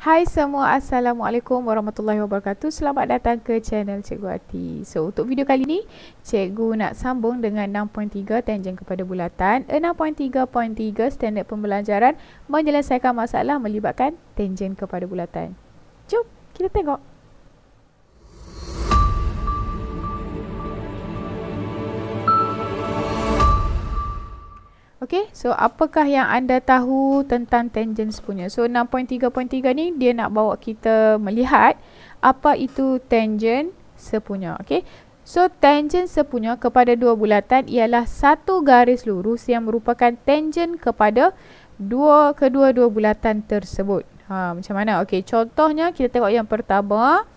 Hai semua, Assalamualaikum warahmatullahi wabarakatuh. Selamat datang ke channel Cikgu Ati. So, untuk video kali ni, Cikgu nak sambung dengan 6.3 tangen kepada bulatan. 6.3.3 standard pembelajaran menyelesaikan masalah melibatkan tangen kepada bulatan. Jom, kita tengok. Okey, so apakah yang anda tahu tentang tangen sepunya? So 6.3.3 ni dia nak bawa kita melihat apa itu tangen sepunya. Okey. So tangen sepunya kepada dua bulatan ialah satu garis lurus yang merupakan tangen kepada kedua-dua bulatan tersebut. Macam mana? Okey, contohnya kita tengok yang pertama.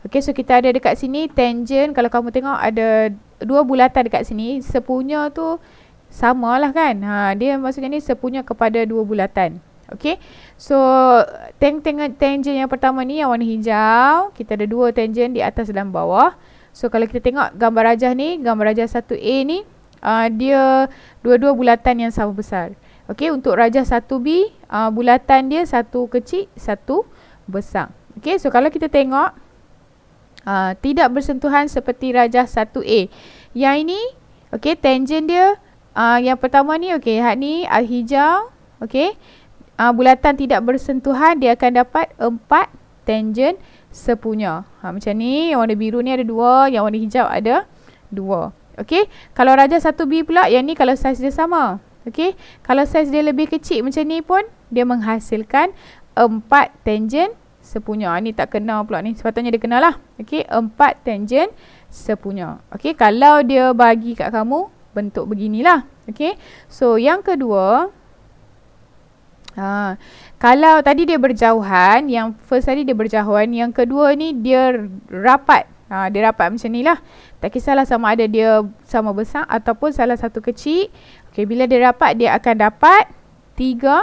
Okey, so kita ada dekat sini tangen, kalau kamu tengok ada dua bulatan dekat sini, sepunya tu sama lah kan. Dia maksudnya ni sepunya kepada dua bulatan. Okey. So tangen yang pertama ni yang warna hijau, kita ada dua tangen di atas dan bawah. So kalau kita tengok gambar rajah ni, gambar rajah 1A ni, dia dua-dua bulatan yang sama besar. Okey, untuk rajah 1B, bulatan dia satu kecil, satu besar. Okey, so kalau kita tengok tidak bersentuhan seperti rajah 1A. Yang ini, okey, tangen dia yang pertama ni, okey, hak ni hijau, okey. Bulatan tidak bersentuhan, dia akan dapat 4 tangen sepunya. Macam ni, yang warna biru ni ada 2, yang warna hijau ada 2. Okey, kalau rajah 1B pula, yang ni kalau saiz dia sama. Okey, kalau saiz dia lebih kecil macam ni pun, dia menghasilkan 4 tangen sepunya. Ni tak kena pula ni, sepatutnya dia kena lah. Okey, 4 tangen sepunya. Okey, kalau dia bagi kat kamu bentuk beginilah. Okey. So yang kedua, kalau tadi dia berjauhan, yang first tadi dia berjauhan, yang kedua ni dia rapat. Dia rapat macam ni lah. Tak kisahlah sama ada dia sama besar ataupun salah satu kecil. Okey, bila dia rapat, dia akan dapat 3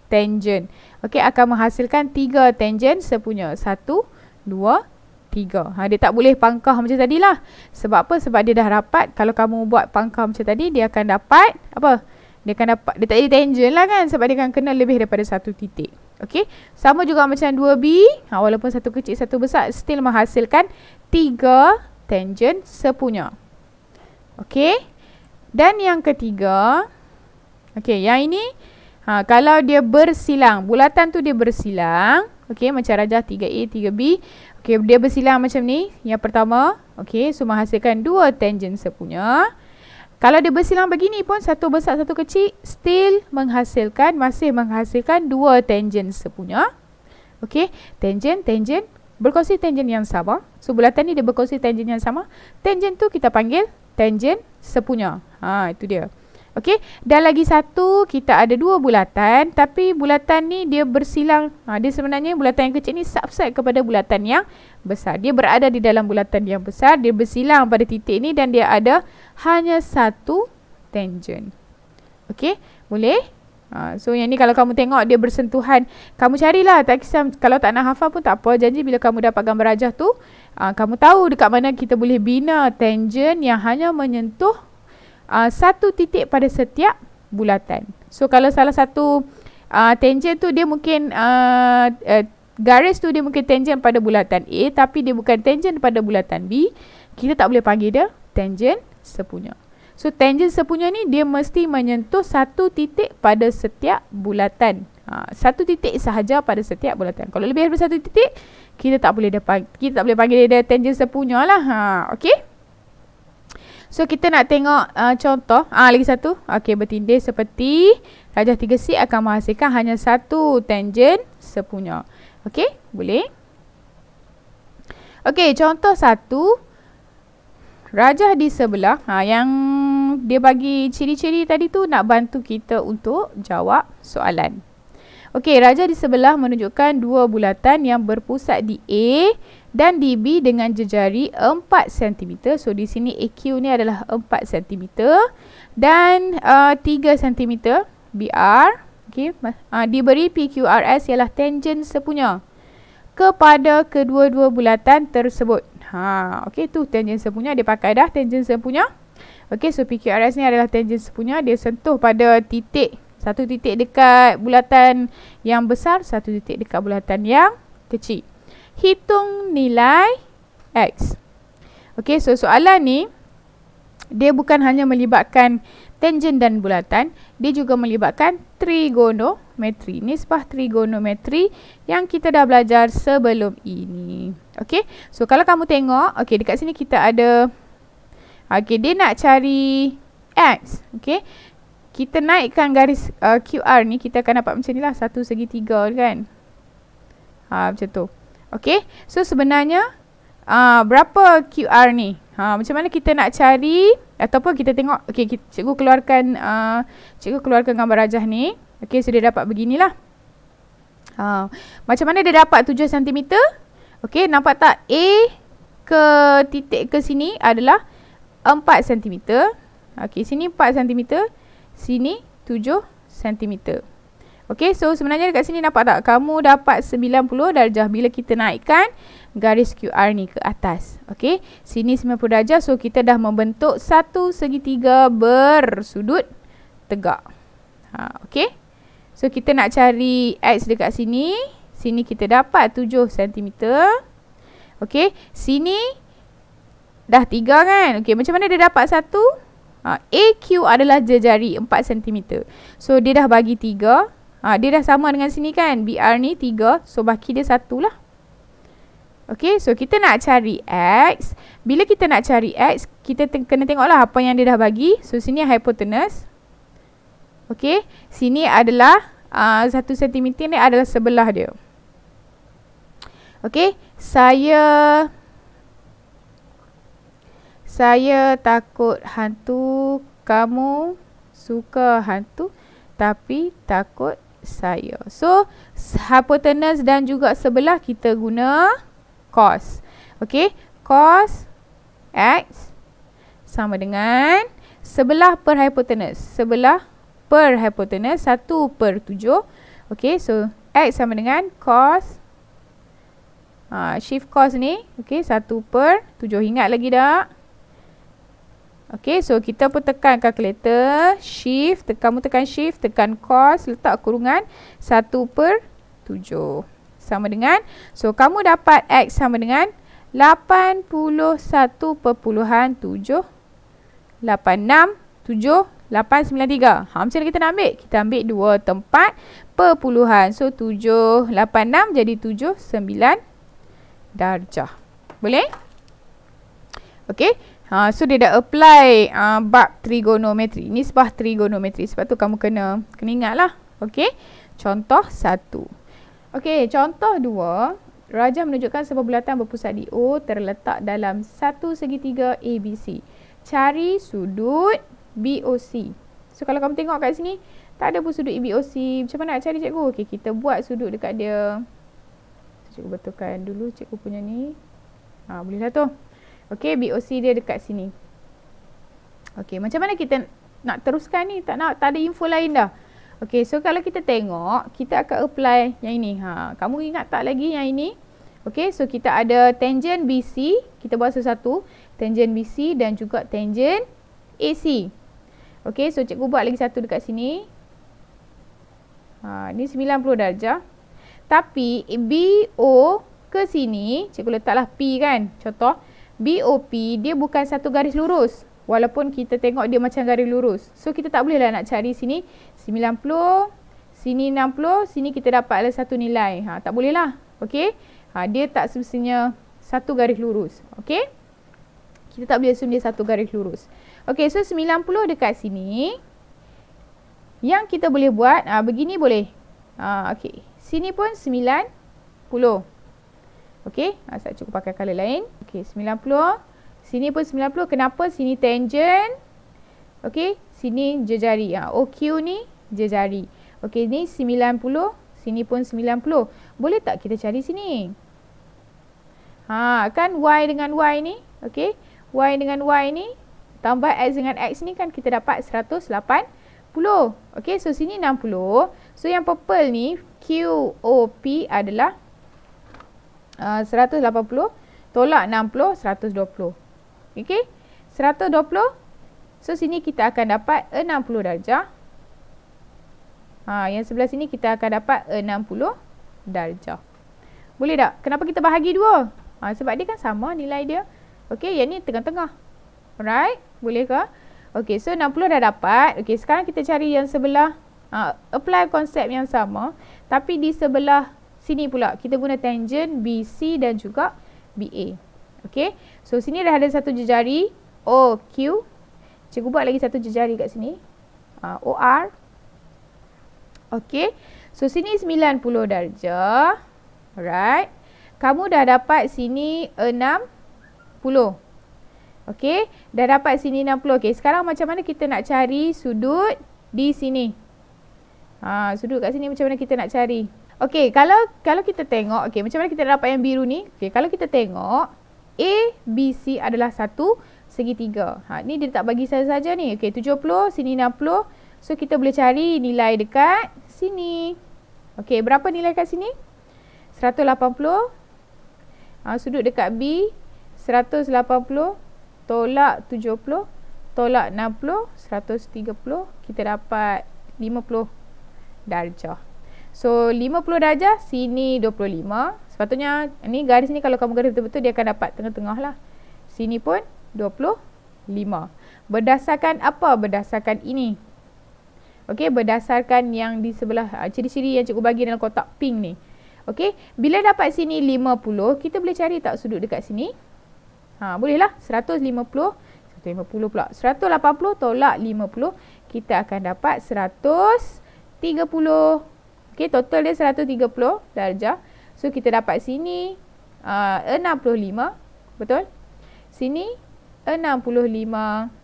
tangen. Okey, akan menghasilkan 3 tangen sepunya. 1, 2, 3. Dia tak boleh pangkah macam tadi lah. Sebab apa? Sebab dia dah rapat. Kalau kamu buat pangkah macam tadi, dia akan dapat apa? Dia akan dapat, dia tak jadi tangen lah kan, sebab dia akan kena lebih daripada satu titik. Okey. Sama juga macam 2B, walaupun satu kecil satu besar, still menghasilkan 3 tangen sepunya. Okey. Dan yang ketiga, okey, yang ini kalau dia bersilang, bulatan tu dia bersilang, okey, macam rajah 3A, 3B. Okey, dia bersilang macam ni. Yang pertama, okey, so menghasilkan 2 tangen sepunya. Kalau dia bersilang begini pun, satu besar satu kecil, still masih menghasilkan 2 tangen sepunya. Okey, tangen berkongsi tangen yang sama. So bulatan ni dia berkongsi tangen yang sama. Tangen tu kita panggil tangen sepunya. Itu dia. Okey, dan lagi satu, kita ada 2 bulatan, tapi bulatan ni dia bersilang. Dia sebenarnya bulatan yang kecil ni subset kepada bulatan yang besar. Dia berada di dalam bulatan yang besar, dia bersilang pada titik ni dan dia ada hanya 1 tangen. Okey, boleh? So yang ni kalau kamu tengok dia bersentuhan, kamu carilah, tak kisah, kalau tak nak hafal pun tak apa. Janji bila kamu dapat gambar rajah tu, kamu tahu dekat mana kita boleh bina tangen yang hanya menyentuh satu titik pada setiap bulatan. So kalau salah satu tangen tu dia mungkin garis tu dia mungkin tangen pada bulatan A, tapi dia bukan tangen pada bulatan B, kita tak boleh panggil dia tangen sepunya. So tangen sepunya ni dia mesti menyentuh satu titik pada setiap bulatan. Satu titik sahaja pada setiap bulatan. Kalau lebih daripada satu titik, kita tak boleh panggil dia tangen sepunya lah. Okey. So kita nak tengok contoh. Lagi satu. Okey, bertindih seperti rajah 3C akan menghasilkan hanya 1 tangen sepunya. Okey, boleh? Okey, contoh 1. Rajah di sebelah. Yang dia bagi ciri-ciri tadi tu nak bantu kita untuk jawab soalan. Okey, rajah di sebelah menunjukkan 2 bulatan yang berpusat di A dan di B dengan jejari 4 cm. So di sini AQ ni adalah 4 cm dan 3 cm BR. Okey, diberi PQRS ialah tangen sepunya kepada kedua-dua bulatan tersebut. Okey, tu tangen sepunya, dia pakai dah tangen sepunya. Okey, so PQRS ni adalah tangen sepunya, dia sentuh pada titik, satu titik dekat bulatan yang besar, satu titik dekat bulatan yang kecil. Hitung nilai X. Okey, so soalan ni dia bukan hanya melibatkan tangen dan bulatan, dia juga melibatkan trigonometri. Nisbah trigonometri yang kita dah belajar sebelum ini. Okey, so kalau kamu tengok, okey, dekat sini kita ada, okey, dia nak cari X. Okey, kita naikkan garis QR ni, kita akan dapat macam ni lah, 1/3 kan. Macam tu. Okey, so sebenarnya berapa QR ni? Macam mana kita nak cari, ataupun kita tengok, okey, cikgu keluarkan gambar rajah ni. Okey, so dia dapat beginilah. Macam mana dia dapat 7 cm? Okey, nampak tak? A ke titik ke sini adalah 4 cm. Okey, sini 4 cm, sini 7 cm. Okey, so sebenarnya dekat sini nampak tak? Kamu dapat 90 darjah bila kita naikkan garis QR ni ke atas. Okey, sini 90 darjah, so kita dah membentuk 1/3 bersudut tegak. Okey, so kita nak cari X dekat sini. Sini kita dapat 7 cm. Okey, sini dah 3 kan. Okey, macam mana dia dapat 1? AQ adalah jejari 4 cm. So dia dah bagi 3. Dia dah sama dengan sini kan. BR ni 3. So baki dia 1 lah. Okey, so kita nak cari X. Bila kita nak cari X, kita kena tengoklah apa yang dia dah bagi. So sini hypotenuse. Okey, sini adalah 1 cm ni adalah sebelah dia. Okey, saya takut hantu, kamu suka hantu tapi takut saya. So hypotenuse dan juga sebelah kita guna cos. Okey, cos X sama dengan sebelah per hypotenuse. Sebelah per hypotenuse 1/7. Okey, so X sama dengan cos shift cos ni. Okey, 1/7. Ingat lagi tak? Okey, so kita pun tekan kalkulator, shift, kamu tekan shift, tekan cos, letak kurungan 1/7 sama dengan, so kamu dapat X sama dengan 81.7867893. Macam mana kita nak ambil? Kita ambil 2 tempat perpuluhan, so 786 jadi 79 darjah. Boleh? Okey. So dia dah apply bab trigonometri, nisbah trigonometri. Sebab tu kamu kena ingatlah. Okey. Contoh 1. Okey, contoh 2. Rajah menunjukkan sebuah bulatan berpusat di O terletak dalam 1/3 ABC. Cari sudut BOC. So kalau kamu tengok kat sini, tak ada pun sudut BOC. Macam mana nak cari, cikgu? Okey, kita buat sudut dekat dia. Cikgu betulkan dulu cikgu punya ni. Bolehlah tu. Okey, BOC dia dekat sini. Okey, macam mana kita nak teruskan ni? Tak ada info lain dah. Okey, so kalau kita tengok, kita akan apply yang ini. Kamu ingat tak lagi yang ini? Okey, so kita ada tangen BC, kita buat satu-satu. Tangen BC dan juga tangen AC. Okey, so cikgu buat lagi satu dekat sini. Ni 90 darjah. Tapi BO ke sini, cikgu letaklah P kan. Contoh, BOP dia bukan satu garis lurus. Walaupun kita tengok dia macam garis lurus. So kita tak boleh lah nak cari sini 90, sini 60, sini kita dapat satu nilai. Tak boleh lah. Okey. Dia tak semestinya satu garis lurus. Okey. Kita tak boleh assume dia satu garis lurus. Okey, so 90 dekat sini. Yang kita boleh buat, begini boleh. Okey. Sini pun 90. Okey, saya cukup pakai color lain. Okey, 90. Sini pun 90. Kenapa? Sini tangen. Okey, sini jejari. OQ ni jejari. Okey, ni 90. Sini pun 90. Boleh tak kita cari sini? Kan Y dengan Y ni. Okey, Y dengan Y ni. Tambah X dengan X ni kan kita dapat 180. Okey, so sini 60. So yang purple ni, QOP adalah 180 tolak 60, 120. Okey, 120. So sini kita akan dapat 60 darjah. Yang sebelah sini kita akan dapat 60 darjah. Boleh tak? Kenapa kita bahagi 2? Sebab dia kan sama nilai dia. Okey, yang ni tengah-tengah. Alright, boleh ke? Okey, so 60 dah dapat. Okey, sekarang kita cari yang sebelah. Apply konsep yang sama. Tapi di sebelah sini pula. Kita guna tangent BC dan juga BA. Okey, so sini dah ada satu jejari. OQ. Cikgu buat lagi satu jejari kat sini. OR. Okey, so sini 90 darjah. Alright. Kamu dah dapat sini 60. Okey, dah dapat sini 60. Okey, sekarang macam mana kita nak cari sudut di sini? Sudut kat sini macam mana kita nak cari? Okey, kalau kita tengok, okey, macam mana kita dapat yang biru ni? Okey, kalau kita tengok A, B, C adalah satu segitiga. Ni dia tak bagi saja ni. Okey, 70, sini 60. So kita boleh cari nilai dekat sini. Okey, berapa nilai kat sini? 180. Sudut dekat B 180 tolak 70 tolak 60 130. Kita dapat 50 darjah. So 50 darjah, sini 25. Sepatutnya ni garis ni kalau kamu garis betul-betul dia akan dapat tengah-tengah lah. Sini pun 25. Berdasarkan apa? Berdasarkan ini. Okey, berdasarkan yang di sebelah ciri-ciri yang cikgu bagi dalam kotak pink ni. Okey, bila dapat sini 50, kita boleh cari tak sudut dekat sini? Boleh lah. 150 pula. 180 tolak 50, kita akan dapat 130. Okey, total dia 130 darjah. So kita dapat sini 65. Betul? Sini 65.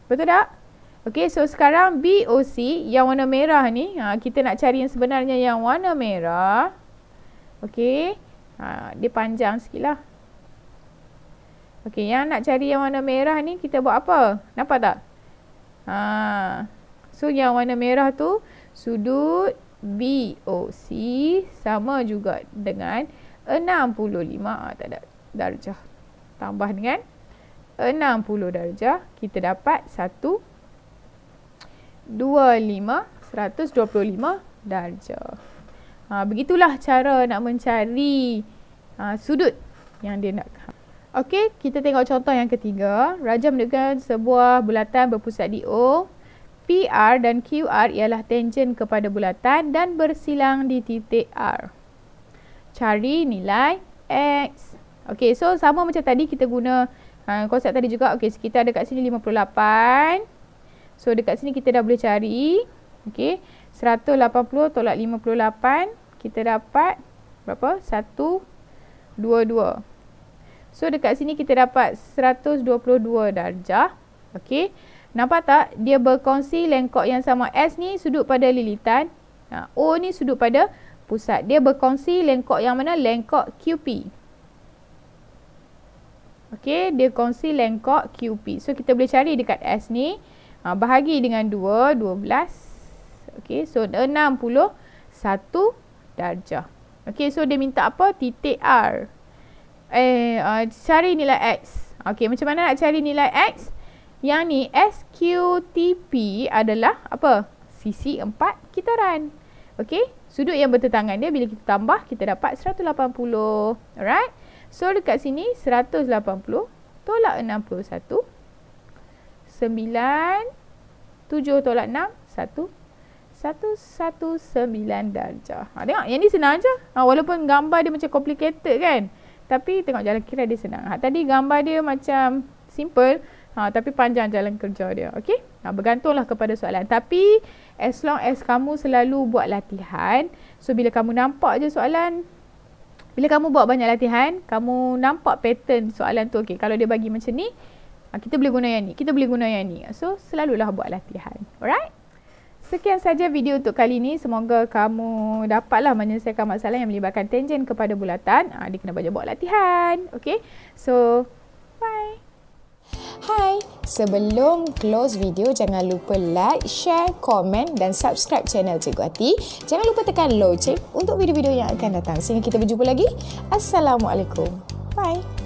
Betul tak? Okey, so sekarang BOC yang warna merah ni, kita nak cari yang sebenarnya yang warna merah. Okey, dia panjang sikit lah. Okey, yang nak cari yang warna merah ni, kita buat apa? Nampak tak? So yang warna merah tu, sudut BOC sama juga dengan 65. Tak ada darjah. Tambah dengan 60 darjah, kita dapat 125 125 darjah. Begitulah cara nak mencari sudut yang dia nak. Okey, kita tengok contoh yang ketiga. Rajah menunjukkan sebuah bulatan berpusat di O. PR dan QR ialah tangent kepada bulatan dan bersilang di titik R. Cari nilai X. Okey, so sama macam tadi kita guna konsep tadi juga. Okey, kita ada kat sini 58. So dekat sini kita dah boleh cari. Okey, 180 tolak 58, kita dapat berapa? 122. So dekat sini kita dapat 122 darjah. Okey, nampak tak? Dia berkongsi lengkok yang sama. S ni sudut pada lilitan. O ni sudut pada pusat. Dia berkongsi lengkok yang mana? Lengkok QP. Okey, dia kongsi lengkok QP. So kita boleh cari dekat S ni. Bahagi dengan 2, 12. Okey, so 61 darjah. Okey, so dia minta apa? Titik R. Cari nilai X. Okey, macam mana nak cari nilai X? Yang ni SQTP adalah apa? Sisi 4 kitaran. Okey, sudut yang bertentangan dia bila kita tambah kita dapat 180. Alright. So dekat sini 180 tolak 61. 9 7 tolak 6 119 darjah. Tengok yang ni senang je. Walaupun gambar dia macam complicated kan. Tapi tengok jalan kira dia senang. Tadi gambar dia macam simple. Tapi panjang jalan kerja dia. Okey? Bergantunglah kepada soalan. Tapi as long as kamu selalu buat latihan. So bila kamu nampak je soalan. Bila kamu buat banyak latihan. Kamu nampak pattern soalan tu. Okey, kalau dia bagi macam ni. Kita boleh guna yang ni. Kita boleh guna yang ni. So selalulah buat latihan. Alright? Sekian saja video untuk kali ini. Semoga kamu dapatlah menyelesaikan masalah yang melibatkan tangent kepada bulatan. Dia kena banyak buat latihan. Okay. So, bye. Hai, sebelum close video jangan lupa like, share, komen dan subscribe channel Cikgu Ati. Jangan lupa tekan lonceng untuk video-video yang akan datang. Sehingga kita berjumpa lagi. Assalamualaikum. Bye.